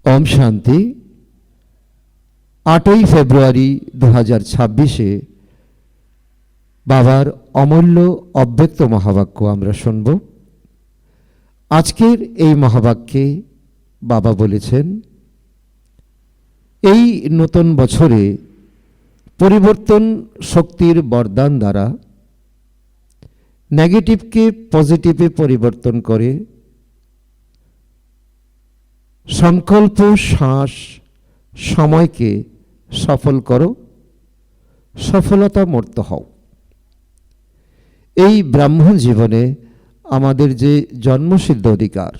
Om Shanti. 8 February 2026 बाबार अमूल्य अव्यक्त महावाक्य आमरा शुनब। आजकेर এই महावाक्যে बाबा বলেছেন, এই নতুন বছরে পরিবর্তন শক্তির বরদান দ্বারা নেগেটিভকে পজিটিভে পরিবর্তন করে সংকল্প শ্বাস সময়কে সফল করো, সফলতা মূর্ত হও। এই ব্রাহ্মণ জীবনে আমাদের যে জন্মসিদ্ধ অধিকার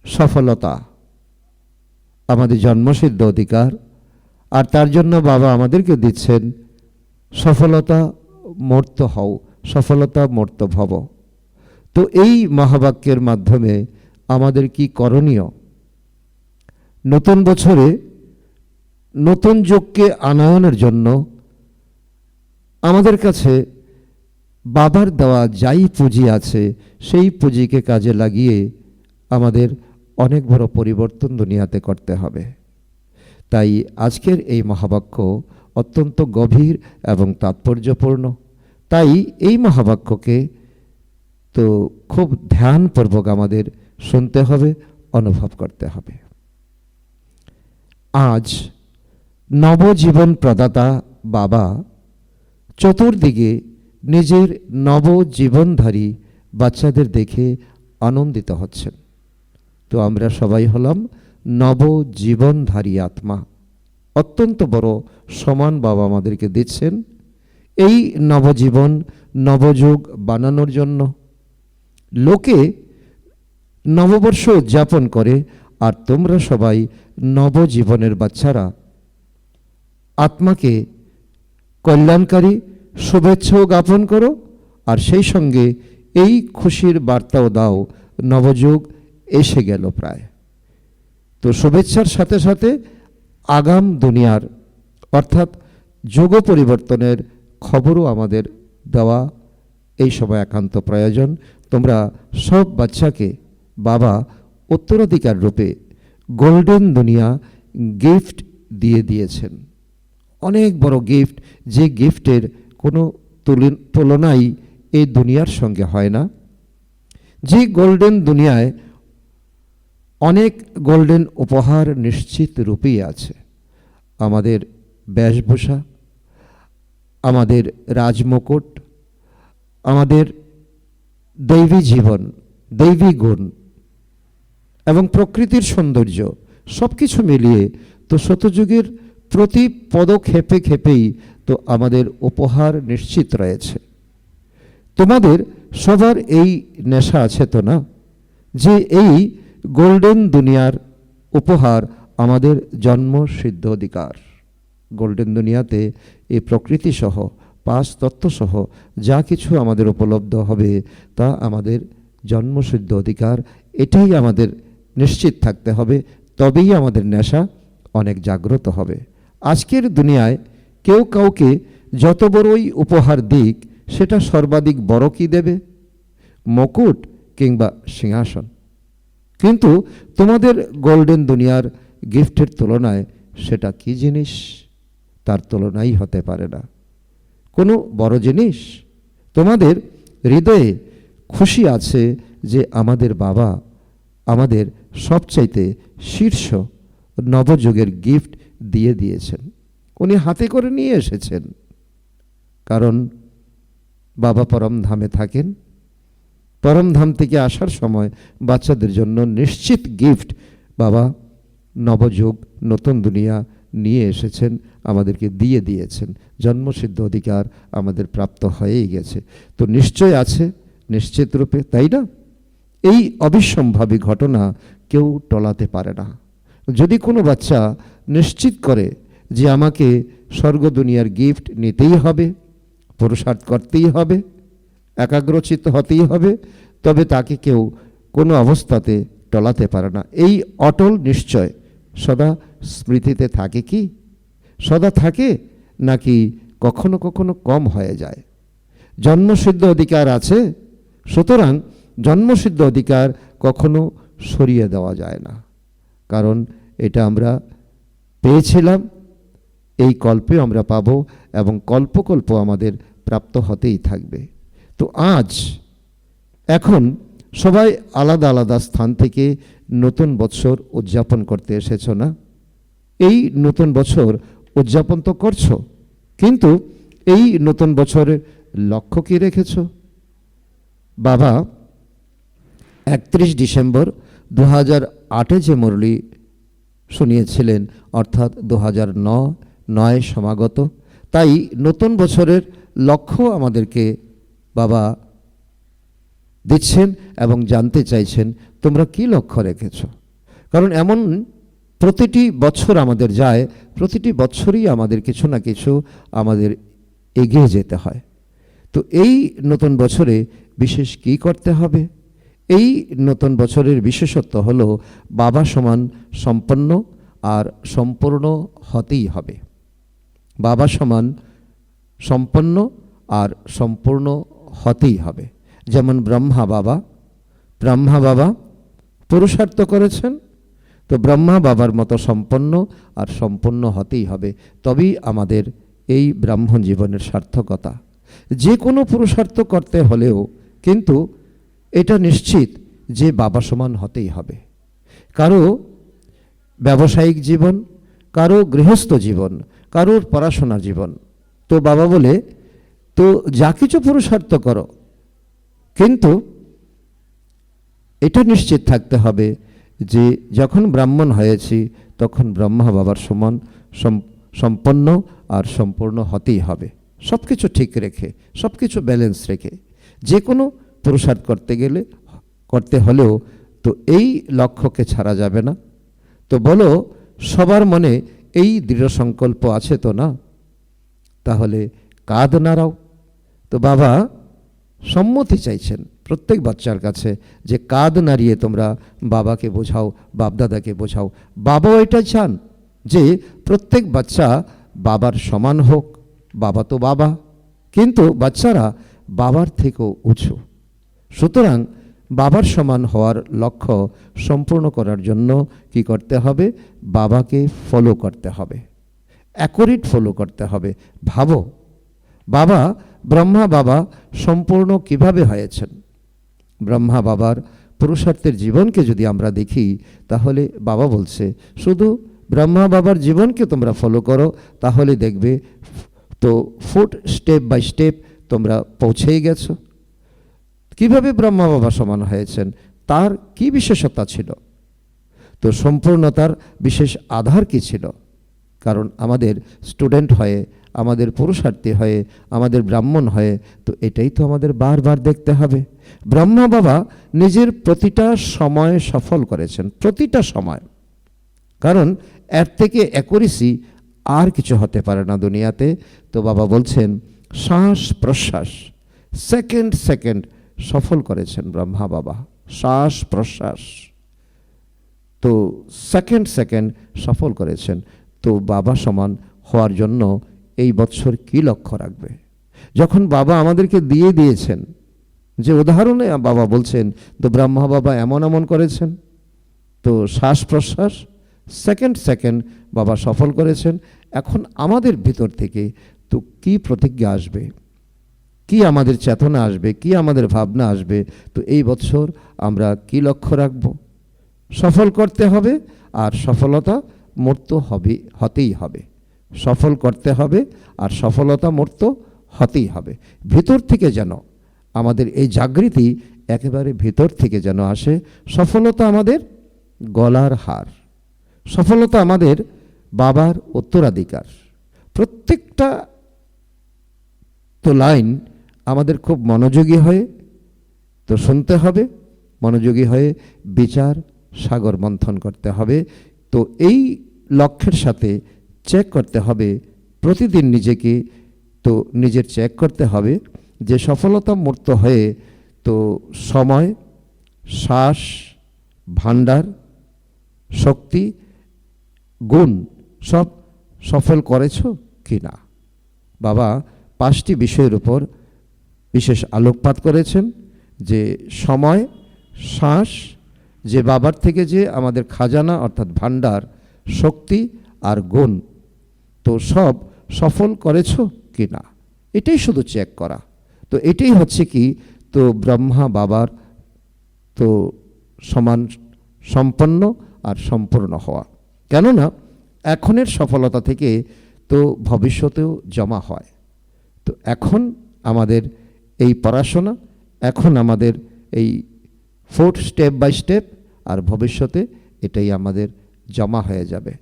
সফলতা, আমাদের জন্মসিদ্ধ অধিকার, আর তার জন্য বাবা আমাদেরকে দিচ্ছেন সফলতা মূর্ত হও, সফলতা মূর্ত ভব। তো এই মহাবাক্যের মাধ্যমে আমাদের কি করণীয়? নতুন বছরে নতুন যুগকে আনয়নের জন্য আমাদের কাছে বাবার দেওয়া যাই পুঁজি আছে সেই পুঁজিকে কাজে লাগিয়ে আমাদের অনেক বড় পরিবর্তন দুনিয়াতে করতে হবে। তাই আজকের এই মহাবাক্য অত্যন্ত গভীর এবং তাৎপর্যপূর্ণ। তাই এই মহাবাক্যকে তো খুব ধ্যানপূর্বক আমাদের শুনতে হবে, অনুভব করতে হবে। আজ নবজীবন প্রদাতা বাবা চতুর্দিকে নিজের নবজীবনধারী বাচ্চাদের দেখে আনন্দিত হচ্ছেন। তো আমরা সবাই হলাম নবজীবনধারী আত্মা। অত্যন্ত বড় সমান বাবা আমাদেরকে দিচ্ছেন এই নবজীবন নবযুগ বানানোর জন্য। লোকে নববর্ষ উদযাপন করে, আর তোমরা সবাই নবজীবনের বাচ্চারা আত্মাকে কল্যাণকারী শুভেচ্ছাও জ্ঞাপন করো, আর সেই সঙ্গে এই খুশির বার্তাও দাও নবযুগ এসে গেল প্রায়। তো শুভেচ্ছার সাথে সাথে আগাম দুনিয়ার অর্থাৎ যুগ পরিবর্তনের খবরও আমাদের দেওয়া এই সময় একান্ত প্রয়োজন। তোমরা সব বাচ্চাকে বাবা উত্তরাধিকার রূপে গোল্ডেন দুনিয়া গিফট দিয়ে দিয়েছেন। অনেক বড় গিফট, যে গিফটের কোনো তুলনাই এই দুনিয়ার সঙ্গে হয় না। যে গোল্ডেন দুনিয়ায় অনেক গোল্ডেন উপহার নিশ্চিত রূপেই আছে। আমাদের বেশভূষা, আমাদের রাজমুকুট, আমাদের দৈবী জীবন, দৈবী গুণ এবং প্রকৃতির সৌন্দর্য সব কিছু মিলিয়ে তো শতযুগের প্রতি পদক্ষেপে ক্ষেপেই তো আমাদের উপহার নিশ্চিত রয়েছে। তোমাদের সবার এই নেশা আছে তো না, যে এই গোল্ডেন দুনিয়ার উপহার আমাদের জন্মসিদ্ধ অধিকার। গোল্ডেন দুনিয়াতে এই প্রকৃতি সহ 5 তত্ত্ব সহ যা কিছু আমাদের উপলব্ধ হবে তা আমাদের জন্মসিদ্ধ অধিকার। এটাই আমাদের নিশ্চিত থাকতে হবে, তবেই আমাদের নেশা অনেক জাগ্রত হবে। আজকের দুনিয়ায় কেউ কাউকে যত বড়ই উপহার দিক, সেটা সর্বাধিক বড় কি দেবে? মুকুট কিংবা সিংহাসন। কিন্তু তোমাদের গোল্ডেন দুনিয়ার গিফটের তুলনায় সেটা কি জিনিস? তার তুলনাই হতে পারে না কোনো বড় জিনিস। তোমাদের হৃদয়ে খুশি আছে যে আমাদের বাবা আমাদের সবচাইতে শীর্ষ নবযুগের গিফট দিয়ে দিয়েছেন। উনি হাতে করে নিয়ে এসেছেন, কারণ বাবা পরমধামে থাকেন। পরমধাম থেকে আসার সময় বাচ্চাদের জন্য নিশ্চিত গিফট বাবা নবযুগ নতুন দুনিয়া নিয়ে এসেছেন, আমাদেরকে দিয়ে দিয়েছেন। জন্মসিদ্ধ অধিকার আমাদের প্রাপ্ত হয়েই গেছে। তো নিশ্চয় আছে নিশ্চিত রূপে, তাই না? এই অবিসম্ভাবী ঘটনা কেউ টলাতে পারে না। যদি কোনো বাচ্চা নিশ্চিত করে যে আমাকে স্বর্গ দুনিয়ার গিফট নিতেই হবে, পুরুষার্থ করতেই হবে, একাগ্রচিত্ত হতেই হবে, তবে তাকে কেউ কোনো অবস্থাতে টলাতে পারে না। এই অটল নিশ্চয় সদা স্মৃতিতে থাকে কি? সদা থাকে নাকি কখনো কখনো কম হয়ে যায়? জন্মসিদ্ধ অধিকার আছে, সুতরাং জন্মসিদ্ধ অধিকার কখনো সরিয়ে দেওয়া যায় না। কারণ এটা আমরা পেয়েছিলাম, এই কল্পে আমরা পাব এবং কল্প কল্প আমাদের প্রাপ্ত হতেই থাকবে। তো আজ এখন সবাই আলাদা আলাদা স্থান থেকে নতুন বৎসর উদযাপন করতে এসেছো না? এই নতুন বছর উদযাপন তো করছো, কিন্তু এই নতুন বছরের লক্ষ্য কি রেখেছো? বাবা 31 ডিসেম্বর 2008 যে মুরলি শুনিয়েছিলেন, অর্থাৎ 2009 সমাগত, তাই নতুন বছরের লক্ষ্য আমাদেরকে বাবা দিচ্ছেন এবং জানতে চাইছেন তোমরা কি লক্ষ্য রেখেছ। কারণ এমন প্রতিটি বছর আমাদের যায়, প্রতিটি বছরই আমাদের কিছু না কিছু আমাদের এগিয়ে যেতে হয়। তো এই নতুন বছরে বিশেষ কি করতে হবে? এই নতুন বছরের বিশেষত্ব হলো বাবা সমান সম্পন্ন আর সম্পূর্ণ হতেই হবে। বাবা সমান সম্পন্ন আর সম্পূর্ণ হতেই হবে। যেমন ব্রহ্মা বাবা পুরুষার্থ করেছেন, তো ব্রহ্মা বাবার মতো সম্পন্ন আর সম্পূর্ণ হতেই হবে, তবেই আমাদের এই ব্রাহ্মণ জীবনের সার্থকতা। যে কোনো পুরুষার্থ করতে হলেও কিন্তু এটা নিশ্চিত যে বাবা সমান হতেই হবে। কারো ব্যবসায়িক জীবন, কারো গৃহস্থ জীবন, কারোর পড়াশোনা জীবন, তো বাবা বলে তো যা কিছু পুরুষার্থ করো, কিন্তু এটা নিশ্চিত থাকতে হবে যে যখন ব্রাহ্মণ হয়েছি তখন ব্রহ্মা বাবার সমান সম্পন্ন আর সম্পূর্ণ হতেই হবে। সব কিছু ঠিক রেখে, সব কিছু ব্যালেন্স রেখে যে কোনো পুরুষার্থ করতে হলেও তো এই লক্ষ্যকে ছাড়া যাবে না। তো বলো, সবার মনে এই দৃঢ় সংকল্প আছে তো না? তাহলে কাঁধ নাড়াও। তো বাবা সম্মতি চাইছেন প্রত্যেক বাচ্চার কাছে যে কাঁধ নাড়িয়ে তোমরা বাবাকে বোঝাও, বাপদাদাকে বোঝাও। বাবাও এটা চান যে প্রত্যেক বাচ্চা বাবার সমান হোক। বাবা তো বাবা, কিন্তু বাচ্চারা বাবার থেকেও উঁচু। সুতরাং বাবার সমান হওয়ার লক্ষ্য সম্পূর্ণ করার জন্য কি করতে হবে? বাবাকে ফলো করতে হবে, অ্যাকুরেট ফলো করতে হবে। ভাবো, ব্রহ্মা বাবা সম্পূর্ণ কিভাবে হয়েছেন? ব্রহ্মা বাবার পুরুষার্থের জীবনকে যদি আমরা দেখি, তাহলে বাবা বলছে শুধু ব্রহ্মা বাবার জীবনকে তোমরা ফলো করো, তাহলে দেখবে তো ফুট স্টেপ বাই স্টেপ তোমরা পৌঁছেই গেছো। কিভাবে ব্রহ্মা বাবা সমান হয়েছেন, তার কি বিশেষতা ছিল? তো সম্পূর্ণতার বিশেষ আধার কি ছিল? কারণ আমাদের স্টুডেন্ট হয়ে, আমাদের পুরুষার্থী হয়ে, আমাদের ব্রাহ্মণ হয়ে, তো এটাই তো আমাদের বারবার দেখতে হবে। ব্রহ্মা বাবা নিজের প্রতিটা সময় সফল করেছেন, প্রতিটা সময়। কারণ এর থেকে অ্যাকুরেসি আর কিছু হতে পারে না দুনিয়াতে। তো বাবা বলছেন শ্বাস প্রশ্বাস সেকেন্ড সফল করেছেন ব্রহ্মা বাবা। শ্বাস প্রশ্বাস তো সেকেন্ড সফল করেছেন। তো বাবা সমান হওয়ার জন্য এই বৎসর কি লক্ষ্য রাখবে? যখন বাবা আমাদেরকে দিয়েছেন, যে উদাহরণে বাবা বলছেন, তো ব্রহ্মা বাবা এমন করেছেন, তো শ্বাস প্রশ্বাস সেকেন্ড বাবা সফল করেছেন। এখন আমাদের ভিতর থেকে তো কি প্রতিজ্ঞা আসবে, কি আমাদের চেতনা আসবে, কি আমাদের ভাবনা আসবে? তো এই বছর আমরা কি লক্ষ্য রাখব? সফল করতে হবে, আর সফলতা মূর্ত হতেই হবে। সফল করতে হবে আর সফলতা মূর্ত হতেই হবে। ভিতর থেকে যেন আমাদের এই জাগৃতি একেবারে ভিতর থেকে যেন আসে। সফলতা আমাদের গলার হার, সফলতা আমাদের বাবার উত্তরাধিকার। প্রত্যেকটা তো লাইন আমাদের খুব মনোযোগী হয়ে তো শুনতে হবে, মনোযোগী হয়ে বিচার সাগর মন্থন করতে হবে। তো এই লক্ষ্যের সাথে চেক করতে হবে প্রতিদিন নিজেকে, তো নিজের চেক করতে হবে যে সফলতা মূর্ত হয়ে তো সময়, শ্বাস, ভান্ডার, শক্তি, গুণ সব সফল করেছো কি না। বাবা 5টি বিষয়ের উপর বিশেষ আলোকপাত করেছেন, যে সময়, শ্বাস, যে বাবার থেকে যে আমাদের খাজানা অর্থাৎ ভাণ্ডার, শক্তি আর গুণ, তো সব সফল করেছো কি না, এটাই শুধু চেক করা। তো এটাই হচ্ছে কি, তো ব্রহ্মা বাবার তো সমান সম্পন্ন আর সম্পূর্ণ হওয়া। কেননা এখনের সফলতা থেকে তো ভবিষ্যতেও জমা হয়। তো এখন আমাদের এই পড়াশোনা, এখন আমাদের এই 4 স্টেপ বাই স্টেপ, আর ভবিষ্যতে এটাই আমাদের জমা হয়ে যাবে।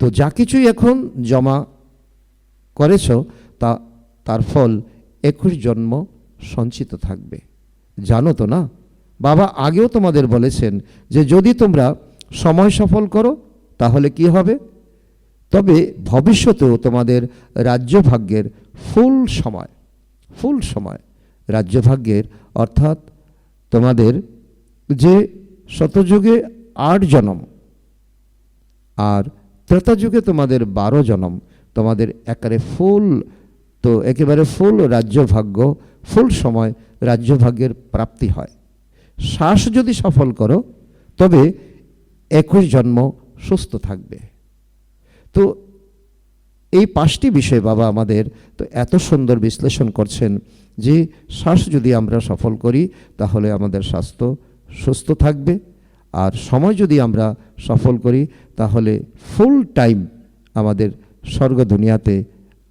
তো যা কিছুই এখন জমা করেছ তার ফল 21 জন্ম সঞ্চিত থাকবে। জানো তো না, বাবা আগেও তোমাদের বলেছেন যে যদি তোমরা সময় সফল করো তাহলে কি হবে, তবে ভবিষ্যতেও তোমাদের রাজ্যভাগ্যের ফুল সময় রাজ্যভাগ্যের, অর্থাৎ তোমাদের যে শতযুগে 8 জন্ম আর ত্রেতাযুগে তোমাদের 12 জন্ম, তোমাদের একেবারে ফুল রাজ্যভাগ্য, ফুল সময় রাজ্যভাগ্যের প্রাপ্তি হয়। শ্বাস যদি সফল করো তবে 21 জন্ম সুস্থ থাকবে। তো এই 5টি বিষয় বাবা আমাদের তো এত সুন্দর বিশ্লেষণ করছেন যে শ্বাস যদি আমরা সফল করি তাহলে আমাদের স্বাস্থ্য সুস্থ থাকবে, আর সময় যদি আমরা সফল করি তাহলে ফুল টাইম আমাদের স্বর্গ দুনিয়াতে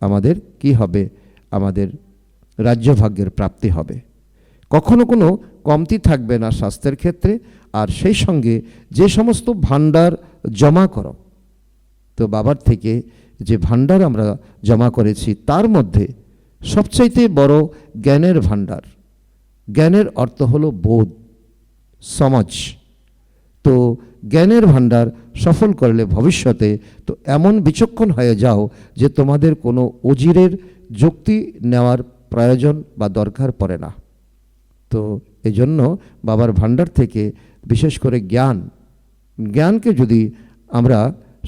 আমাদের কি হবে, আমাদের রাজ্যভাগ্যের প্রাপ্তি হবে। কখনো কোনো কমতি থাকবে না স্বাস্থ্যের ক্ষেত্রে। আর সেই সঙ্গে যে সমস্ত ভাণ্ডার জমা করো, তো বাবার থেকে যে ভাণ্ডার আমরা জমা করেছি তার মধ্যে সবচাইতে বড় জ্ঞানের ভাণ্ডার। জ্ঞানের অর্থ হলো বোধ, সমাজ। তো জ্ঞানের ভাণ্ডার সফল করলে ভবিষ্যতে তো এমন বিচক্ষণ হয়ে যাও যে তোমাদের কোনো অজিরের যুক্তি নেওয়ার প্রয়োজন বা দরকার পড়ে না। তো এজন্য বাবার ভাণ্ডার থেকে বিশেষ করে জ্ঞানকে যদি আমরা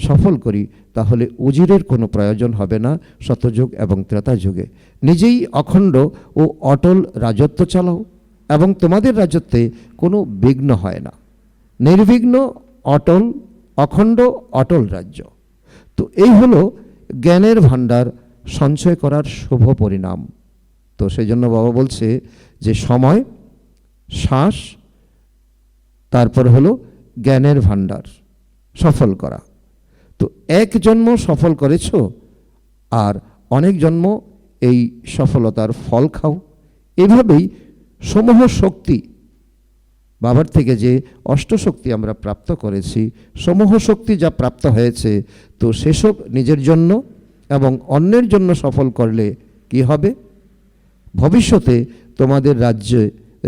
সফল করি তাহলে উজিরের কোনো প্রয়োজন হবে না। শতযুগ এবং ত্রেতা যুগে নিজেই অখণ্ড ও অটল রাজত্ব চালাও এবং তোমাদের রাজত্বে কোনো বিঘ্ন হয় না। নির্বিঘ্ন, অটল, অখণ্ড, অটল রাজ্য। তো এই হলো জ্ঞানের ভাণ্ডার সঞ্চয় করার শুভ পরিণাম। তো সেই জন্য বাবা বলছে যে সময়, শ্বাস, তারপর হলো জ্ঞানের ভাণ্ডার সফল করা। তো 1 জন্ম সফল করেছ আর অনেক জন্ম এই সফলতার ফল খাও। এভাবেই সমূহ শক্তি, বাবার থেকে যে অষ্টশক্তি আমরা প্রাপ্ত করেছি, সমূহ শক্তি যা প্রাপ্ত হয়েছে, তো সেসব নিজের জন্য এবং অন্যের জন্য সফল করলে কি হবে, ভবিষ্যতে তোমাদের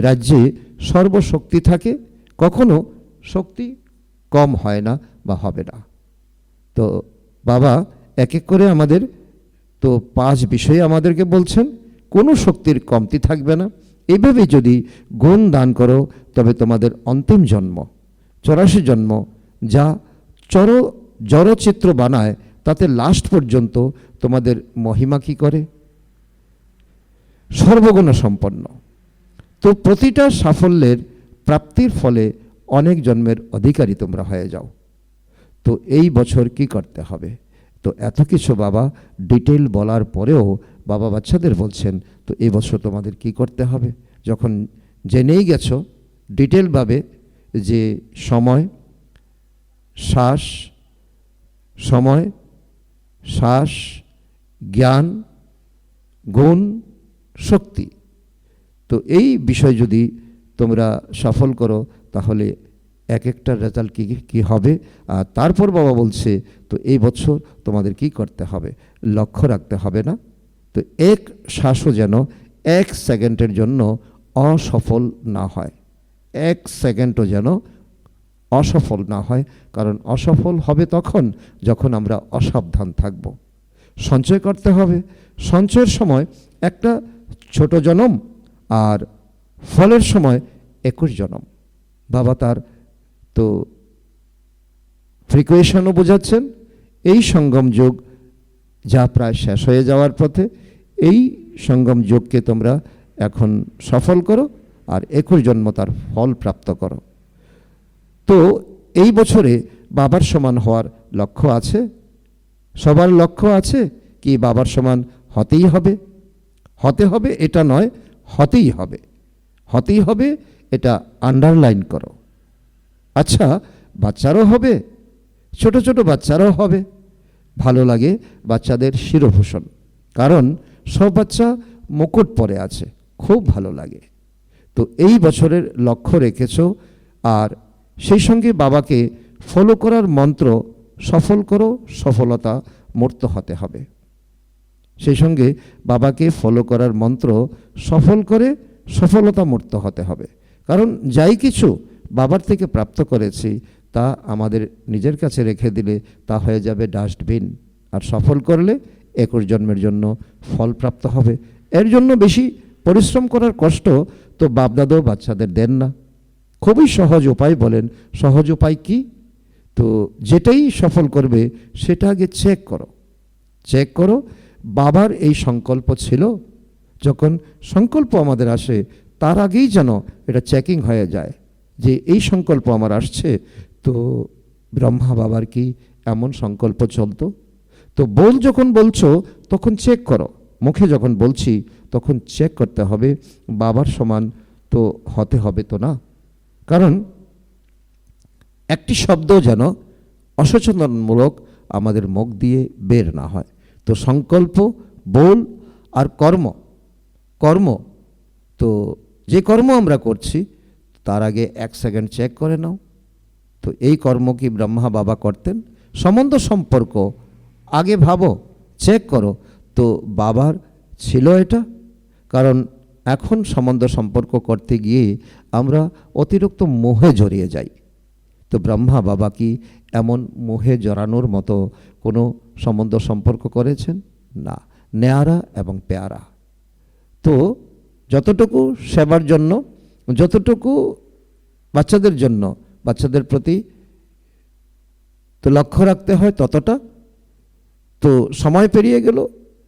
রাজ্যে সর্বশক্তি থাকে, কখনো শক্তি কম হয় না বা হবে না। তো বাবা এক এক করে আমাদের তো 5 বিষয়ে আমাদেরকে বলছেন, কোনো শক্তির কমতি থাকবে না। এইভাবে যদি গুণ দান করো তবে তোমাদের অন্তিম জন্ম 84 জন্ম যা জড়চিত্র বানায়, তাতে লাস্ট পর্যন্ত তোমাদের মহিমা কি করে, সর্বগুণ সম্পন্ন। তো প্রতিটা সাফল্যের প্রাপ্তির ফলে অনেক জন্মের অধিকারী তোমরা হয়ে যাও। তো এই বছর কি করতে হবে, তো এত কিছু বাবা ডিটেল বলার পরেও বাবা বাচ্চাদের বলছেন, তো এই বছর তোমাদের কি করতে হবে। যখন জেনেই গেছো ডিটেলভাবে যে সময়, শ্বাস, জ্ঞান, গুণ, শক্তি, তো এই বিষয় যদি তোমরা সফল করো তাহলে এক একটা রেজাল্ট কি হবে। আর তারপর বাবা বলছে, তো এই বছর তোমাদের কি করতে হবে, লক্ষ্য রাখতে হবে না। তো এক শ্বাসও যেন 1 সেকেন্ডের জন্য অসফল না হয়, 1 সেকেন্ডও যেন অসফল না হয়। কারণ অসফল হবে তখন যখন আমরা অসাবধান থাকব। সঞ্চয় করতে হবে, সঞ্চয়ের সময় একটা ছোট জনম আর ফলের সময় 21 জনম। বাবা তার তো ফ্রিকুয়েশনও বোঝাচ্ছেন। এই সঙ্গম যুগ যা প্রায় শেষ হয়ে যাওয়ার পথে, এই সঙ্গম যুগকে তোমরা এখন সফল করো আর 21 জন্ম তার ফল প্রাপ্ত করো। তো এই বছরে বাবার সমান হওয়ার লক্ষ্য আছে? সবার লক্ষ্য আছে কি বাবার সমান হতেই হবে? হতে হবে এটা নয়, হতেই হবে। হতেই হবে, এটা আন্ডারলাইন করো। আচ্ছা, বাচ্চারও হবে, ছোট ছোট বাচ্চারাও হবে। ভালো লাগে বাচ্চাদের শিরভূষণ, কারণ সব বাচ্চা মুকুট পরে আছে, খুব ভালো লাগে। তো এই বছরের লক্ষ্য রেখেছো, আর সেই সঙ্গে বাবাকে ফলো করার মন্ত্র সফল করো, সফলতা মূর্ত হতে হবে। সেই সঙ্গে বাবাকে ফলো করার মন্ত্র সফল করে সফলতা মূর্ত হতে হবে। কারণ যাই কিছু বাবার থেকে প্রাপ্ত করেছি তা আমাদের নিজের কাছে রেখে দিলে তা হয়ে যাবে ডাস্টবিন, আর সফল করলে 21 জন্মের জন্য ফল প্রাপ্ত হবে। এর জন্য বেশি পরিশ্রম করার কষ্ট তো বাপদাদাও বাচ্চাদের দেন না। খুবই সহজ উপায় বলেন। সহজ উপায় কি? তো যেটাই সফল করবে সেটা আগে চেক করো। চেক করো বাবার এই সংকল্প ছিল। যখন সংকল্প আমাদের আসে তার আগেই যেন এটা চেকিং হয়ে যায় যে এই সংকল্প আমার আসছে, তো ব্রহ্মা বাবার কি এমন সংকল্প চলতো? তো যখন বলছো তখন চেক করো। মুখে যখন বলছি তখন চেক করতে হবে বাবার সমান তো হতে হবে তো না। কারণ একটি শব্দ যেন অসচেতনমূলক আমাদের মুখ দিয়ে বের না হয়। তো সংকল্প, বল আর কর্ম তো যে কর্ম আমরা করছি তার আগে 1 সেকেন্ড চেক করে নাও। তো এই কর্ম কি ব্রহ্মা বাবা করতেন? সম্বন্ধ সম্পর্ক আগে ভাবো, চেক করো তো বাবার ছিল এটা? কারণ এখন সম্বন্ধ সম্পর্ক করতে গিয়ে আমরা অতিরিক্ত মোহে জড়িয়ে যাই। তো ব্রহ্মা বাবা কি এমন মোহে জড়ানোর মতো কোনো সম্বন্ধ সম্পর্ক করেছেন? না, নেয়ারা এবং পেয়ারা। তো যতটুকু সেবার জন্য, যতটুকু বাচ্চাদের জন্য, বাচ্চাদের প্রতি তো লক্ষ্য রাখতে হয় ততটা। তো সময় পেরিয়ে গেল,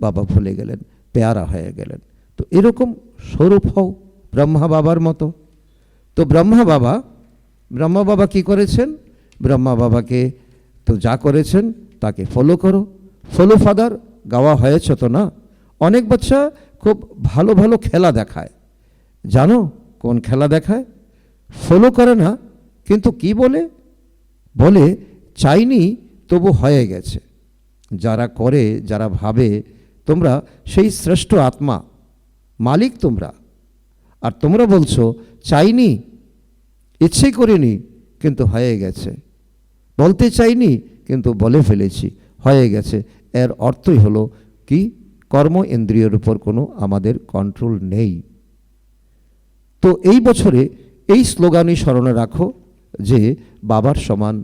বাবা ভুলে গেলেন, পেয়ারা হয়ে গেলেন। তো এরকম স্বরূপ হও ব্রহ্মা বাবার মতো। তো ব্রহ্মা বাবা কি করেছেন? ব্রহ্মা বাবাকে তো যা করেছেন তাকে ফলো করো। ফলো ফাদার গাওয়া হয়েছে তো না? অনেক বাচ্চা খুব ভালো ভালো খেলা দেখায়, জানো কোন খেলা দেখায়? ফলো করে না, কিন্তু কি বলে চাইনি তবু হয়ে গেছে। যারা করে, যারা ভাবে তোমরা সেই শ্রেষ্ঠ আত্মা, মালিক তোমরা, আর তোমরা বলছো চাইনি, ইচ্ছে করিনি কিন্তু হয়ে গেছে, বলতে চাইনি কিন্তু বলে ফেলেছি, হয়ে গেছে। এর অর্থই হলো কি? কর্ম ইন্দ্রিয়ের উপর কোনো আমাদের কন্ট্রোল নেই। তো এই বছরে এই স্লোগানই স্মরণে রাখো যে বাবার সমান,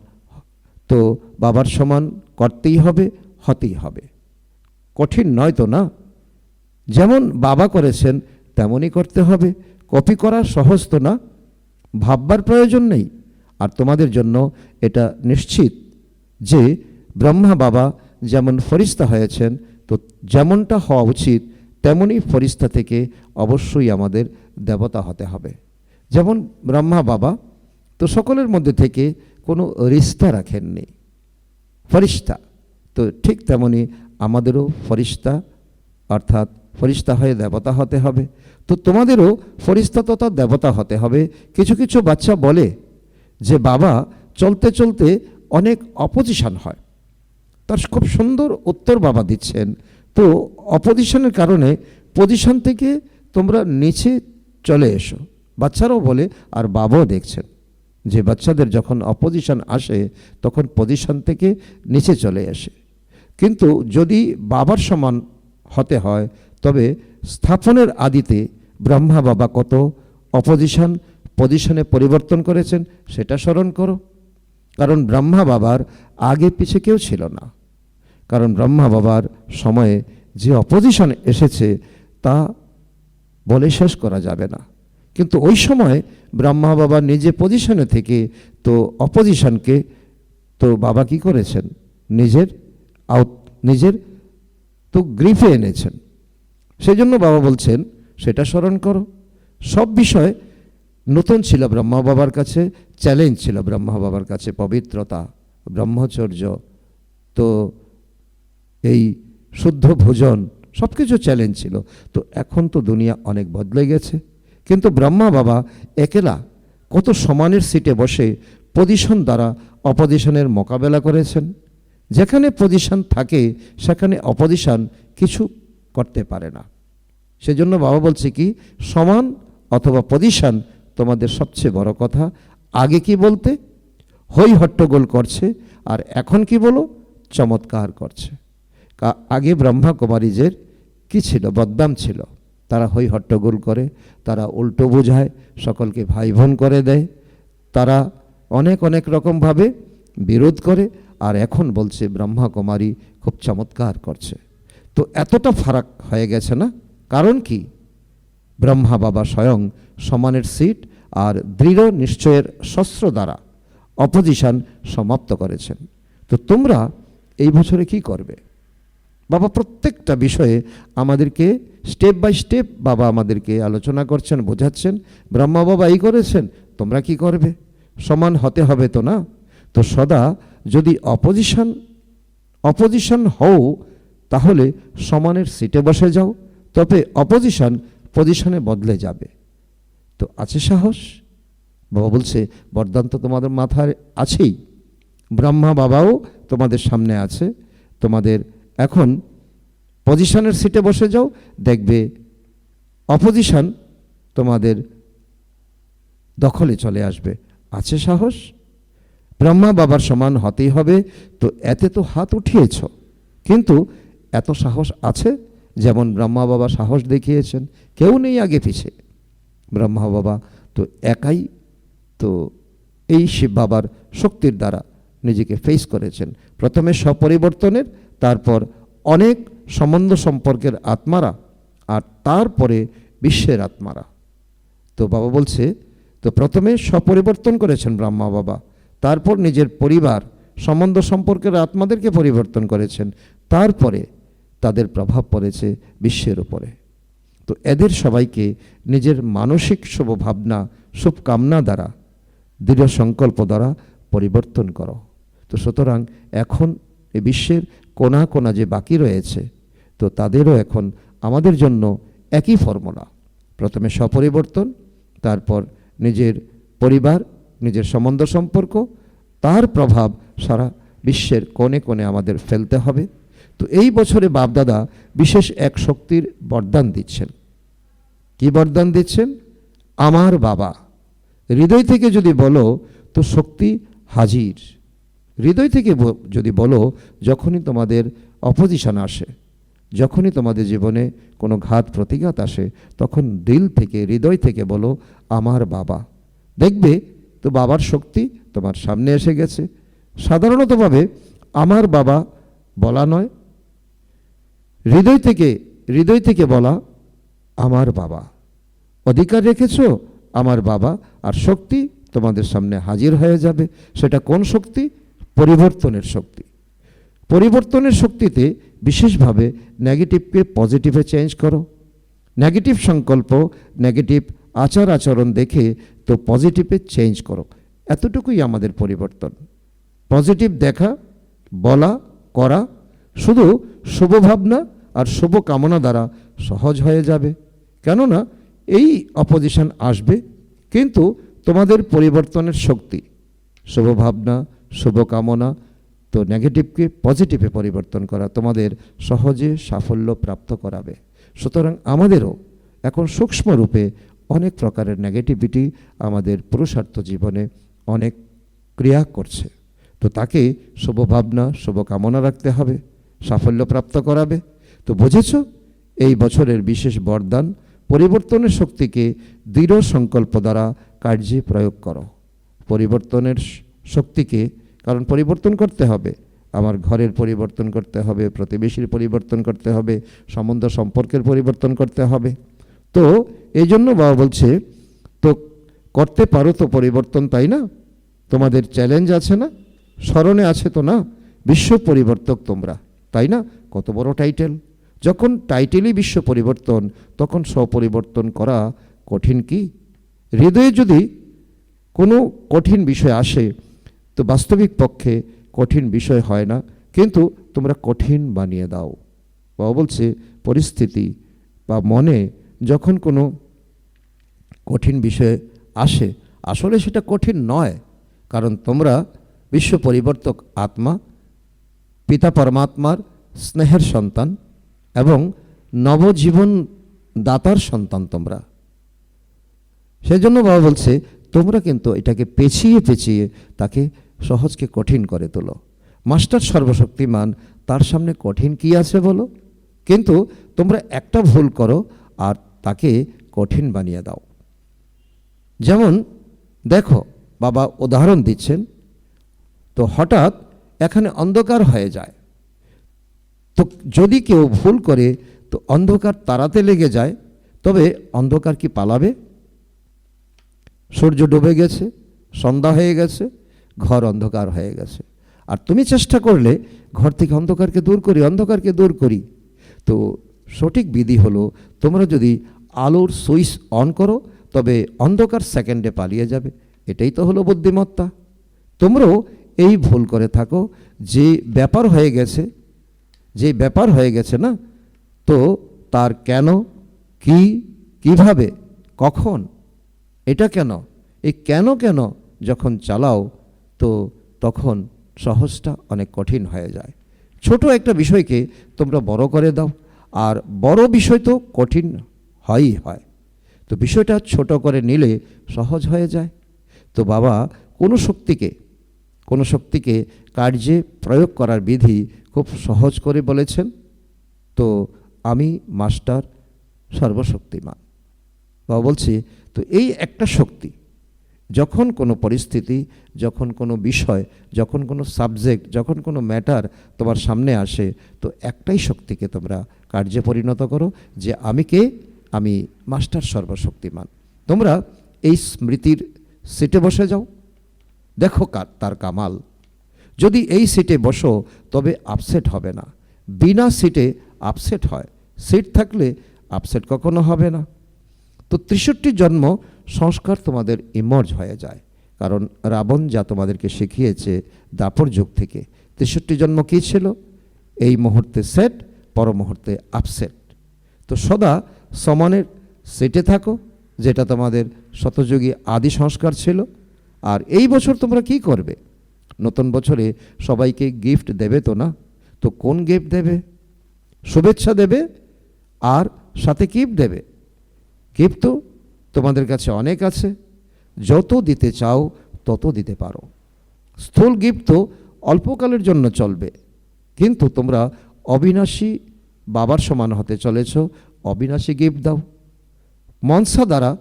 তো বাবার সমান করতেই হবে, হতেই হবে। কঠিন নয় তো না? যেমন বাবা করেছেন তেমনই করতে হবে। কপি করা সহজ তো না, ভাববার প্রয়োজন নেই। আর তোমাদের জন্য এটা নিশ্চিত যে ব্রহ্মা বাবা যেমন ফরিস্তা হয়েছেন, তো যেমনটা হওয়া উচিত তেমনই ফরিস্তা থেকে অবশ্যই আমাদের দেবতা হতে হবে। যেমন ব্রহ্মা বাবা তো সকলের মধ্যে থেকে কোনো রিস্তা রাখেননি, ফরিস্তা, তো ঠিক তেমনি আমাদেরও ফরিস্তা, অর্থাৎ ফরিস্তা হয়ে দেবতা হতে হবে। তো তোমাদেরও ফরিস্তা তথা দেবতা হতে হবে। কিছু কিছু বাচ্চা বলে যে বাবা চলতে চলতে অনেক অপোজিশন হয়। তার খুব সুন্দর উত্তর বাবা দিচ্ছেন। তো অপোজিশনের কারণে পজিশন থেকে তোমরা নিচে চলে এসো। বাচ্চারাও বলে, আর বাবাও দেখছেন যে বাচ্চাদের যখন অপোজিশন আসে তখন পজিশন থেকে নিচে চলে আসে। কিন্তু যদি বাবার সমান হতে হয় তবে স্থাপনের আদিতে ব্রহ্মা বাবা কত পজিশনে পরিবর্তন করেছেন সেটা স্মরণ করো। কারণ ব্রহ্মা বাবার আগে পিছে কেউ ছিল না। কারণ ব্রহ্মা বাবার সময়ে যে অপোজিশন এসেছে তা বলে শেষ করা যাবে না। কিন্তু ওই সময় ব্রহ্মা বাবা নিজে পজিশনে থেকে তো অপোজিশনকে তো বাবা কি করেছেন? নিজের তো গ্রিফে এনেছেন। সেই জন্য বাবা বলছেন সেটা স্মরণ করো। সব বিষয় নতুন ছিল ব্রহ্মা বাবার কাছে, চ্যালেঞ্জ ছিল ব্রহ্মা বাবার কাছে, পবিত্রতা, ব্রহ্মচর্য, তো এই শুদ্ধ ভোজন সব কিছু চ্যালেঞ্জ ছিল। তো এখন তো দুনিয়া অনেক বদলে গেছে, কিন্তু ব্রহ্মা বাবা একলা কত সমানের সিটে বসে পজিশন দ্বারা অপোজিশনের মোকাবেলা করেছেন। যেখানে পজিশন থাকে সেখানে অপোজিশন কিছু করতে পারে না। সেজন্য বাবা বলছে কি, সমান অথবা পজিশন তোমাদের সবচেয়ে বড় কথা। আগে কি বলতে হই হট্টগোল করছে, আর এখন কি বলো চমৎকার করছে। আগে ব্রহ্মা কুমারীদের কি ছিল, বদনাম ছিল। তারা হই হট্টগোল করে, তারা উল্টো বোঝায়, সকলকে ভাই বোন করে দেয়, তারা অনেক অনেক রকমভাবে বিরোধ করে। আর এখন বলছে ব্রহ্মা কুমারী খুব চমৎকার করছে। তো এতটা ফারাক হয়ে গেছে না? কারণ কি, ব্রহ্মা বাবা স্বয়ং সমানের সিট আর দৃঢ় নিশ্চয়ের শস্ত্র দ্বারা অপোজিশন সমাপ্ত করেছেন। তো তোমরা এই বছরে কি করবে? বাবা প্রত্যেকটা বিষয়ে আমাদেরকে স্টেপ বাই স্টেপ বাবা আমাদেরকে আলোচনা করছেন, বোঝাচ্ছেন। ব্রহ্মা বাবা এই করেছেন, তোমরা কি করবে? সমান হতে হবে তো না? তো সদা যদি অপোজিশন হও, তাহলে সমানের সিটে বসে যাও, তবে অপোজিশন পজিশনে বদলে যাবে। তো আছে সাহস? বাবা বলছে বরদান তো তোমাদের মাথায় আছেই, ব্রহ্মা বাবাও তোমাদের সামনে আছে। তোমাদের এখন পজিশনের সিটে বসে যাও, দেখবে অপোজিশন তোমাদের দখলে চলে আসবে। আছে সাহস? ব্রহ্মা বাবার সমান হতেই হবে। তো এতে তো হাত উঠিয়েছ, কিন্তু এত সাহস আছে? যেমন ব্রহ্মা বাবা সাহস দেখিয়েছেন, কেউ নেই আগে পিছে। ব্রহ্মা বাবা তো একাই তো এই শিব বাবার শক্তির দ্বারা নিজেকে ফেস করেছেন। প্রথমে স্বপরিবর্তনের, তারপর অনেক সম্বন্ধ সম্পর্কের আত্মারা, আর তারপরে বিশ্বের আত্মারা। তো বাবা বলছে, তো প্রথমে স্বপরিবর্তন করেছেন ব্রহ্মা বাবা, তারপর নিজের পরিবার সম্বন্ধ সম্পর্কের আত্মাদেরকে পরিবর্তন করেছেন, তারপরে তাদের প্রভাব পড়েছে বিশ্বের উপরে। তো এদের সবাইকে নিজের মানসিক শুভ ভাবনা, শুভকামনা দ্বারা, দৃঢ় সংকল্প দ্বারা পরিবর্তন করো। তো সুতরাং এখন এই বিশ্বের কোনা কোনা যে বাকি রয়েছে, তো তাদেরও এখন আমাদের জন্য একই ফর্মুলা। প্রথমে স্বপরিবর্তন, তারপর নিজের পরিবার, নিজের সম্বন্ধ সম্পর্ক, তার প্রভাব সারা বিশ্বের কোণে কোণে আমাদের ফেলতে হবে। তো এই বছরে বাপদাদা বিশেষ এক শক্তির বরদান দিচ্ছেন। কি বরদান দিচ্ছেন? আমার বাবা। হৃদয় থেকে যদি বলো তো শক্তি হাজির। হৃদয় থেকে যদি বলো, যখনই তোমাদের অপোজিশন আসে, যখনই তোমাদের জীবনে কোনো ঘাত প্রতিঘাত আসে, তখন দিল থেকে, হৃদয় থেকে বলো আমার বাবা। দেখবে তো বাবার শক্তি তোমার সামনে এসে গেছে। সাধারণতভাবে আমার বাবা বলা নয়, হৃদয় থেকে বলা আমার বাবা। অধিকার রেখেছ আমার বাবা, আর শক্তি তোমাদের সামনে হাজির হয়ে যাবে। সেটা কোন শক্তি? পরিবর্তনের শক্তি। পরিবর্তনের শক্তিতে বিশেষভাবে নেগেটিভকে পজিটিভে চেঞ্জ করো। নেগেটিভ সংকল্প, নেগেটিভ আচার আচরণ দেখে তো পজিটিভে চেঞ্জ করো। এতটুকুই আমাদের পরিবর্তন। পজিটিভ দেখা, বলা, করা শুধু শুভ ভাবনা আর শুভ কামনা দ্বারা সহজ হয়ে যাবে। কেননা এই অপোজিশন আসবে, কিন্তু তোমাদের পরিবর্তনের শক্তি, শুভ ভাবনা, শুভ কামনা, তো নেগেটিভকে পজিটিভে পরিবর্তন করা তোমাদের সহজে সাফল্য প্রাপ্ত করাবে। সুতরাং আমাদেরও এখন সূক্ষ্ম রূপে অনেক প্রকারের নেগেটিভিটি আমাদের পুরুষার্থ জীবনে অনেক ক্রিয়া করছে। তো তাকে শুভ ভাবনা, শুভ কামনা রাখতে হবে, সাফল্য প্রাপ্ত করাবে। তো বুঝেছ, এই বছরের বিশেষ বরদান পরিবর্তনের শক্তিকে দৃঢ় সংকল্প দ্বারা কার্যে প্রয়োগ করো। পরিবর্তনের শক্তিকে, কারণ পরিবর্তন করতে হবে, আমার ঘরের পরিবর্তন করতে হবে, প্রতিবেশীর পরিবর্তন করতে হবে, সম্বন্ধ সম্পর্কের পরিবর্তন করতে হবে। তো এই জন্য বাবা বলছে, তো করতে পারো তো পরিবর্তন, তাই না? তোমাদের চ্যালেঞ্জ আছে না? স্মরণে আছে তো না? বিশ্ব পরিবর্তক তোমরা, তাই না? কত বড় টাইটেল! যখন টাইটেলই বিশ্ব পরিবর্তন, তখন স্বপরিবর্তন করা কঠিন কি? হৃদয়ে যদি কোনো কঠিন বিষয় আসে, তো বাস্তবিক পক্ষে কঠিন বিষয় হয় না, কিন্তু তোমরা কঠিন বানিয়ে দাও। বাবা বলছে পরিস্থিতি বা মনে যখন কোনো কঠিন বিষয় আসে, আসলে সেটা কঠিন নয়, কারণ তোমরা বিশ্ব পরিবর্তক আত্মা, পিতা পরমাত্মার স্নেহের সন্তান এবং নবজীবন দাতার সন্তান তোমরা। সেই জন্য বাবা বলছে তোমরা কিন্তু এটাকে পেঁচিয়ে পেঁচিয়ে তাকে সহজকে কঠিন করে তোলো। মাস্টার সর্বশক্তিমান, তার সামনে কঠিন কি আছে বলো? কিন্তু তোমরা একটা ভুল করো আর তাকে কঠিন বানিয়ে দাও। যেমন দেখো, বাবা উদাহরণ দিচ্ছেন, তো হঠাৎ এখানে অন্ধকার হয়ে যায়, তো যদি কেউ ভুল করে তো অন্ধকার তাড়াতে লেগে যায়, তবে অন্ধকার কি পালাবে? সূর্য ডুবে গেছে, সন্ধ্যা হয়ে গেছে, ঘর অন্ধকার হয়ে গেছে, আর তুমি চেষ্টা করলে ঘর থেকে অন্ধকারকে দূর করি। তো সঠিক বিধি হলো, তোমরা যদি আলোর সুইচ অন করো তবে অন্ধকার সেকেন্ডে পালিয়ে যাবে। এটাই তো হলো বুদ্ধিমত্তা। তোমরাও এই ভুল করে থাকো, যে ব্যাপার হয়ে গেছে না, তো তার কেন, কি, কিভাবে, কখন, এটা কেন, এই কেন যখন চালাও, তো তখন সহজটা অনেক কঠিন হয়ে যায়। ছোট একটা বিষয়কে তোমরা বড় করে দাও, আর বড় বিষয় তো কঠিন হয়। তো বিষয়টা ছোট করে নিলে সহজ হয়ে যায়। তো বাবা কোনো শক্তিকে কার্যে প্রয়োগ করার বিধি খুব সহজ করে বলেছেন। তো আমি মাস্টার সর্বশক্তিমান, বাবা বলছি, তো এই একটা শক্তি, যখন কোনো পরিস্থিতি, যখন কোনো বিষয়, যখন কোনো সাবজেক্ট, যখন কোনো ম্যাটার তোমার সামনে আসে, তো একটাই শক্তিকে তোমরা কার্যে পরিণত করো, যে আমি কে? আমি মাস্টার সর্বশক্তিমান। তোমরা এই স্মৃতির সিটে বসে যাও, দেখো তার কামাল। যদি এই সিটে বসো তবে আপসেট হবে না। বিনা সিটে আপসেট হয়, সিট থাকলে আপসেট কখনো হবে না। তো 63 জন্ম সংস্কার তোমাদের ইমর্জ হয়ে যায়, কারণ রাবণ যা তোমাদেরকে শিখিয়েছে দাপর যুগ থেকে, 63 জন্ম কী ছিল? এই মুহূর্তে সেট, পর মুহূর্তে আপসেট। তো সদা সমানের সেটে থাকো, যেটা তোমাদের শতযুগী আদি সংস্কার ছিল। আর এই বছর তোমরা কি করবে? নতুন বছরে সবাইকে গিফট দেবে তো না? তো কোন গিফট দেবে? শুভেচ্ছা দেবে, আর সাথে গিফট দেবে। গিফট তো তোমাদের কাছে অনেক আছে, যত দিতে চাও তত দিতে পারো। স্থূল গিফট তো অল্পকালের জন্য চলবে, কিন্তু তোমরা অবিনাশী বাবার সমান হতে চলেছ, অবিনাশী গিফট দাও। মনসা দ্বারা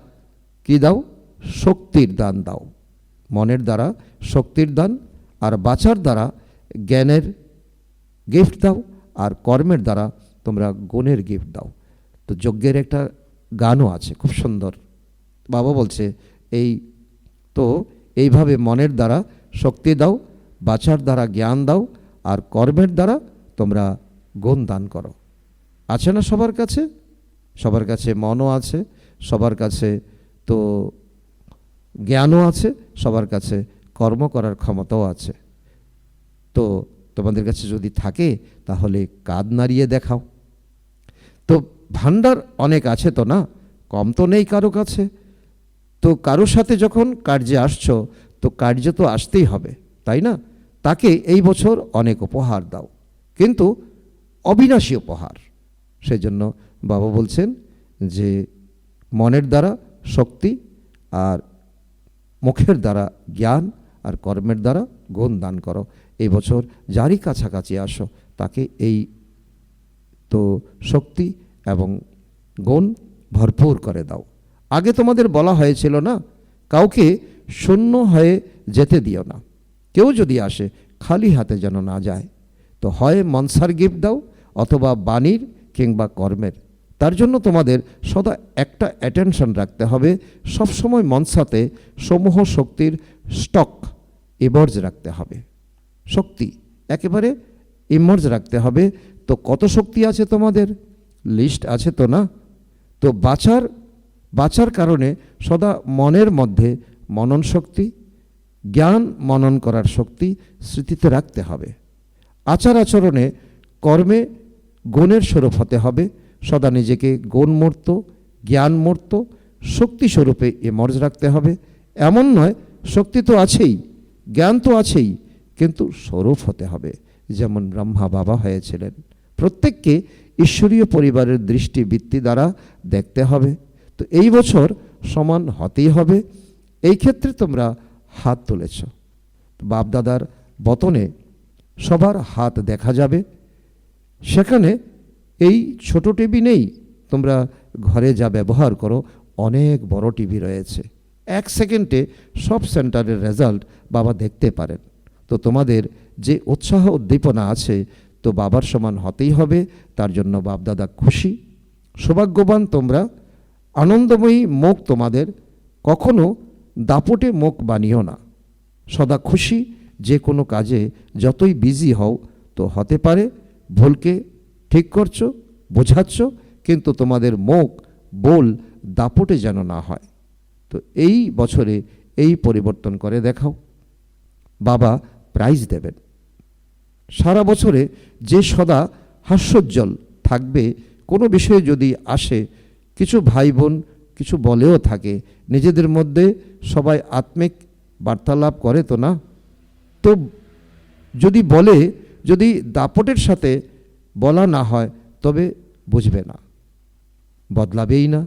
কি দাও? শক্তির দান দাও। মনের দ্বারা শক্তির দান, আর বাচার দ্বারা জ্ঞানের গিফট দাও, আর কর্মের দ্বারা তোমরা গুণের গিফট দাও। তো যজ্ঞের একটা গানও আছে খুব সুন্দর, বাবা বলছে এইভাবে মনের দ্বারা শক্তি দাও, বাচার দ্বারা জ্ঞান দাও, আর কর্মের দ্বারা তোমরা গুণ দান করো। আছে না সবার কাছে? সবার কাছে মনও আছে, সবার কাছে তো জ্ঞানও আছে, সবার কাছে কর্ম করার ক্ষমতাও আছে। তো তোমাদের কাছে যদি থাকে তাহলে কাঁধ নাড়িয়ে দেখাও। তো ভান্ডার অনেক আছে তো না, কম তো নেই কারো কাছে। তো কারোর সাথে যখন কার্যে আসছো, তো কার্যে তো আসতেই হবে, তাই না? তাকে এই বছর অনেক উপহার দাও, কিন্তু অবিনাশী উপহার। সেজন্য বাবা বলছেন যে মনের দ্বারা শক্তি, আর মুখের দ্বারা জ্ঞান, আর কর্মের দ্বারা গুণ দান করো। এই বছর যারই কাছাকাছি আসো তাকে এই তো শক্তি এবং গুণ ভরপুর করে দাও। আগে তোমাদের বলা হয়েছিল না, কাউকে শূন্য হয়ে যেতে দিও না। কেউ যদি আসে খালি হাতে যেন না যায়। তো হয় মনসার গিফট দাও, অথবা বাণীর কিংবা কর্মের। তার জন্য তোমাদের সদা একটা অ্যাটেনশন রাখতে হবে, সবসময় মনসাতে সমূহ শক্তির স্টক ইমর্জ রাখতে হবে। শক্তি একেবারে ইমর্জ রাখতে হবে। তো কত শক্তি আছে তোমাদের? লিস্ট আছে তো না? তো বাঁচার কারণে সদা মনের মধ্যে মনন শক্তি, জ্ঞান মনন করার শক্তি স্মৃতিতে রাখতে হবে। আচার আচরণে, কর্মে গুণের স্বরূপ হতে হবে। সদা নিজেকে গুণমূর্ত, জ্ঞানমূর্ত, শক্তিস্বরূপে এমর্জ রাখতে হবে। এমন নয়, শক্তি তো আছেই, জ্ঞান তো আছেই, কিন্তু স্বরূপ হতে হবে, যেমন ব্রহ্মা বাবা হয়েছিলেন। প্রত্যেককে ঈশ্বরীয় পরিবারের দৃষ্টিবৃত্তি দ্বারা দেখতে হবে। তো এই বছর সমান হতেই হবে। এই ক্ষেত্রে তোমরা হাত তুলেছ, বাপদাদার বতনে সবার হাত দেখা যাবে। সেখানে এই ছোট টিভি নেই, তোমরা ঘরে যা ব্যবহার করো অনেক বড় টিভি রয়েছে। 1 সেকেন্ডে সব সেন্টারের রেজাল্ট বাবা দেখতে পারেন। তো তোমাদের যে উৎসাহ উদ্দীপনা আছে, তো বাবার সমান হতেই হবে। তার জন্য বাপদাদা খুশি, সৌভাগ্যবান তোমরা। আনন্দময়ী মুখ তোমাদের, কখনো দাপটে মুখ বানিও না। সদা খুশি, যে কোনো কাজে যতই বিজি হও, তো হতে পারে ভুলকে ঠিক করছো, বোঝাচ্ছ, কিন্তু তোমাদের মুখ বল দাপটে যেন না হয়। তো এই বছরে এই পরিবর্তন করে দেখাও, বাবা প্রাইজ দেবেন। সারা বছরে যে সদা হাস্যোজ্জ্বল থাকবে, কোনো বিষয়ে যদি আসে, কিছু ভাই বোন কিছু বলেও থাকে, নিজেদের মধ্যে সবাই আত্মিক বার্তালাপ করে তো না, তো যদি বলে, যদি দাপটের সাথে বলা না হয়, তবে বুঝবে না, বদলাবেই না।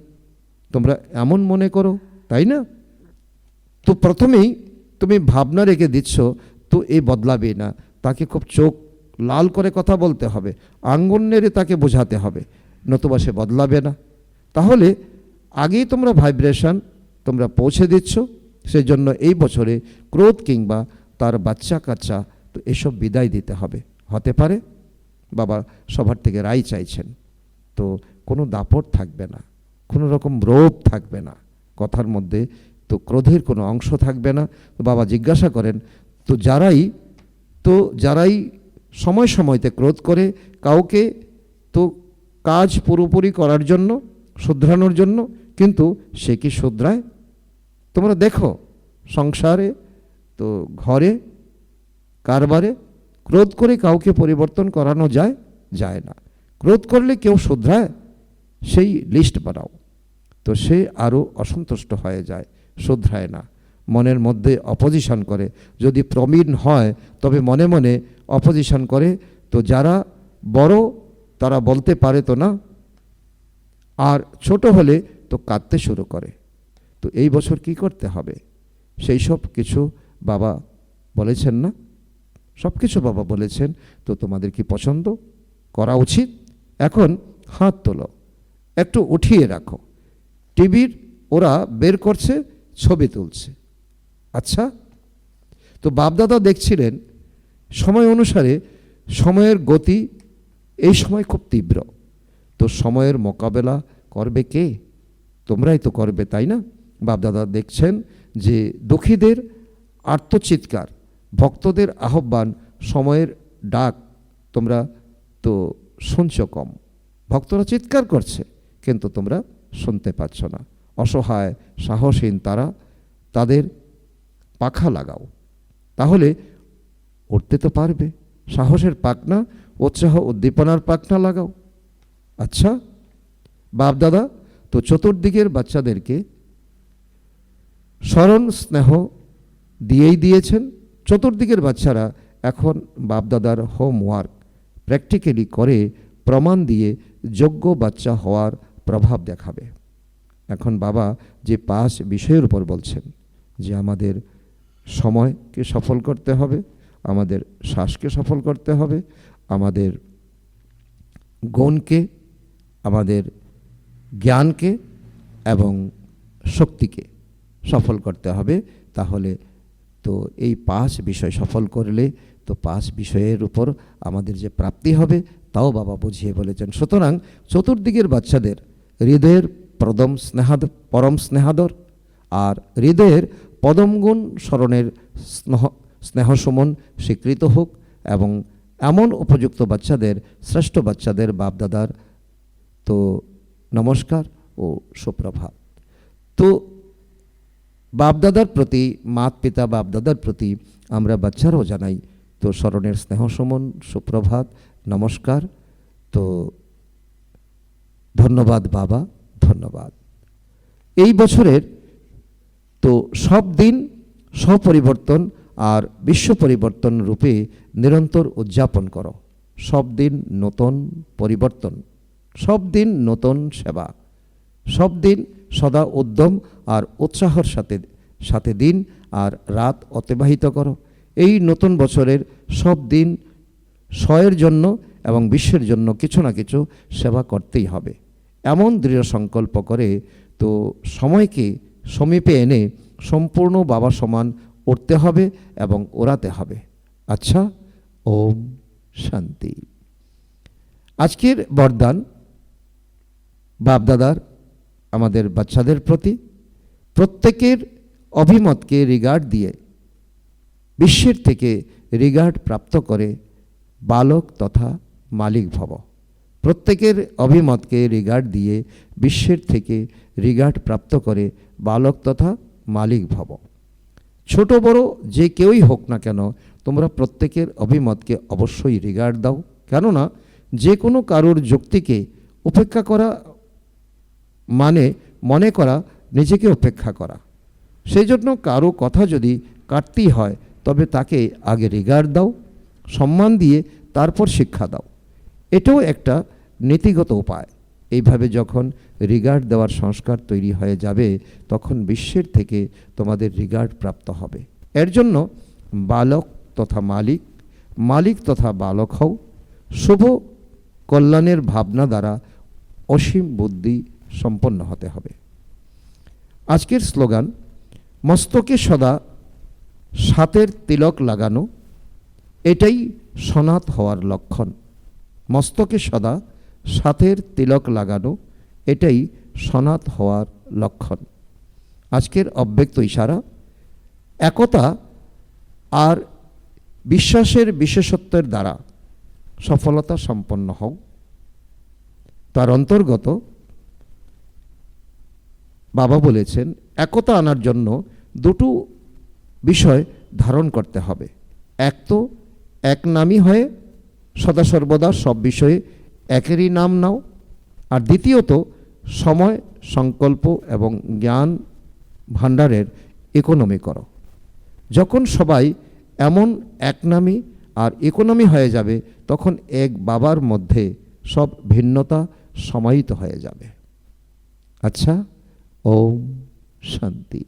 তোমরা এমন মনে করো, তাই না? তো প্রথমেই তুমি ভাবনা রেখে দিচ্ছ, তো এই বদলাবেই না, তাকে খুব চোখ লাল করে কথা বলতে হবে, আঙ্গুল নেড়ে তাকে বোঝাতে হবে, নতুবা সে বদলাবে না। তাহলে আগেই তোমরা ভাইব্রেশন তোমরা পৌঁছে দিচ্ছ। সেজন্য এই বছরে ক্রোধ কিংবা তার বাচ্চা কাচ্চা, তো এসব বিদায় দিতে হবে। হতে পারে বাবা সবার থেকে রায় চাইছেন, তো কোনো দাপট থাকবে না, কোনো রকম রোপ থাকবে না কথার মধ্যে, তো ক্রোধের কোনো অংশ থাকবে না। তো বাবা জিজ্ঞাসা করেন, তো যারাই সময় সময়তে ক্রোধ করে কাউকে, তো কাজ পুরোপুরি করার জন্য, শুধরানোর জন্য, কিন্তু সে কি শুধরায়? তোমরা দেখো সংসারে, তো ঘরে, কারবারে ক্রোধ করে কাউকে পরিবর্তন করানো যায় না। ক্রোধ করলে কেউ শুধরায়? সেই লিস্ট বানাও, তো সে আরও অসন্তুষ্ট হয়ে যায়, শুধরায় না, মনের মধ্যে অপোজিশন করে। যদি প্রবীণ হয় তবে মনে মনে অপোজিশন করে, তো যারা বড় তারা বলতে পারে তো না, আর ছোট হলে তো কাঁদতে শুরু করে। তো এই বছর কি করতে হবে, সেই সব কিছু বাবা বলেছেন না, সব কিছু বাবা বলেছেন। তো তোমাদের কি পছন্দ করা উচিত? এখন হাত তোলো, একটু উঠিয়ে রাখো। টিভির ওরা বের করছে, ছবি তুলছে। আচ্ছা, তো বাপদাদা দেখছিলেন সময় অনুসারে সময়ের গতি এই সময় খুব তীব্র, তো সময়ের মোকাবেলা করবে কে? তোমরাই তো করবে, তাই না? বাপদাদা দেখছেন যে দুঃখীদের আর্তচিৎকার, ভক্তদের আহ্বান, সময়ের ডাক তোমরা তো শুনছ কম। ভক্তরা চিৎকার করছে, কিন্তু তোমরা শুনতে পাচ্ছ না। অসহায় সাহসহীন তারা, তাদের পাখা লাগাও, তাহলে উঠতে তো পারবে। সাহসের পাখনা, উৎসাহ উদ্দীপনার পাখনা লাগাও। আচ্ছা বাপদাদা তো চতুর্দিকের বাচ্চাদেরকে স্মরণ স্নেহ দিয়েই দিয়েছেন। চতুর্দিকের বাচ্চারা এখন বাপদাদার হোমওয়ার্ক প্র্যাকটিক্যালি করে প্রমাণ দিয়ে যোগ্য বাচ্চা হওয়ার প্রভাব দেখাবে। এখন বাবা যে 5 বিষয়ের উপর বলছেন, যে আমাদের সময়কে সফল করতে হবে, আমাদের শ্বাসকে সফল করতে হবে, আমাদের গুণকে, আমাদের জ্ঞানকে এবং শক্তিকে সফল করতে হবে। তাহলে তো এই 5 বিষয় সফল করলে তো 5 বিষয়ের উপর আমাদের যে প্রাপ্তি হবে, তাও বাবা বুঝিয়ে বলেছেন। সুতরাং চতুর্দিকের বাচ্চাদের হৃদয়ের পরম স্নেহাদর আর হৃদয়ের পদমগুণ স্মরণের স্নেহসুমন স্বীকৃত হোক, এবং এমন উপযুক্ত বাচ্চাদের, শ্রেষ্ঠ বাচ্চাদের বাপদাদার তো নমস্কার ও সুপ্রভাত। তো বাপদাদার প্রতি, মাত পিতা বাপদাদার প্রতি আমরা বাচ্চারাও জানাই তো স্মরণের স্নেহ সুমন, সুপ্রভাত, নমস্কার। তো ধন্যবাদ বাবা, ধন্যবাদ। এই বছরের তো সব দিন স্বপরিবর্তন আর বিশ্ব পরিবর্তন রূপে নিরন্তর উদযাপন করো। সব দিন নতুন পরিবর্তন, সব দিন নতুন সেবা, সব দিন সদা উদ্যম আর উৎসাহর সাথে দিন আর রাত অতিবাহিত করো। এই নতুন বছরের সব দিন স্বয়ের জন্য এবং বিশ্বের জন্য কিছু না কিছু সেবা করতেই হবে, এমন দৃঢ় সংকল্প করে তো সময়কে সমীপে এনে সম্পূর্ণ বাবা সমান উঠতে হবে এবং ওড়াতে হবে। আচ্ছা, ওম শান্তি। আজকের বরদান বাপদাদার আমাদের বাচ্চাদের প্রতি, প্রত্যেকের অভিমতকে রিগার্ড দিয়ে বিশ্বের থেকে রিগার্ড প্রাপ্ত করে বালক তথা মালিক ভব। প্রত্যেকের অভিমতকে রিগার্ড দিয়ে বিশ্বের থেকে রিগার্ড প্রাপ্ত করে বালক তথা মালিক ভব। ছোট বড় যে কেউই হোক না কেন, তোমরা প্রত্যেকের অভিমতকে অবশ্যই রিগার্ড দাও। কেননা যে কোনো কারোর যুক্তিকে উপেক্ষা করা মানে মনে করা নিজেকে উপেক্ষা করা। সেই জন্য কারো কথা যদি কাটতেই হয় তবে তাকে আগে রিগার্ড দাও, সম্মান দিয়ে তারপর শিক্ষা দাও। এটাও একটা নীতিগত উপায়। এইভাবে যখন রিগার্ড দেওয়ার সংস্কার তৈরি হয়ে যাবে তখন বিশ্বের থেকে তোমাদের রিগার্ড প্রাপ্ত হবে। এর জন্য বালক তথা মালিক, মালিক তথা বালক হও। শুভ কল্যাণের ভাবনা দ্বারা অসীম বুদ্ধি সম্পন্ন হতে হবে। আজকের স্লোগান, মস্তকে সদা সাতের তিলক লাগানো, এটাই সনাত হওয়ার লক্ষণ। মস্তকে সদা সাতের তিলক লাগানো, এটাই সনাত হওয়ার লক্ষণ। আজকের অব্যক্ত ইশারা, একতা আর বিশ্বাসের বিশেষত্বের দ্বারা সফলতা সম্পন্ন হও। তার অন্তর্গত বাবা বলেছেন একতা আনার জন্য দুটো বিষয় ধারণ করতে হবে। এক তো এক নামই হয়ে সদা সর্বদা সব বিষয়ে একেরই নাম নাও, আর দ্বিতীয়ত সময়, সংকল্প এবং জ্ঞান ভাণ্ডারের ইকোনমি করো। যখন সবাই এমন এক নামই আর ইকোনমি হয়ে যাবে তখন এক বাবার মধ্যে সব ভিন্নতা সমাহিত হয়ে যাবে। আচ্ছা, ওম শান্তি।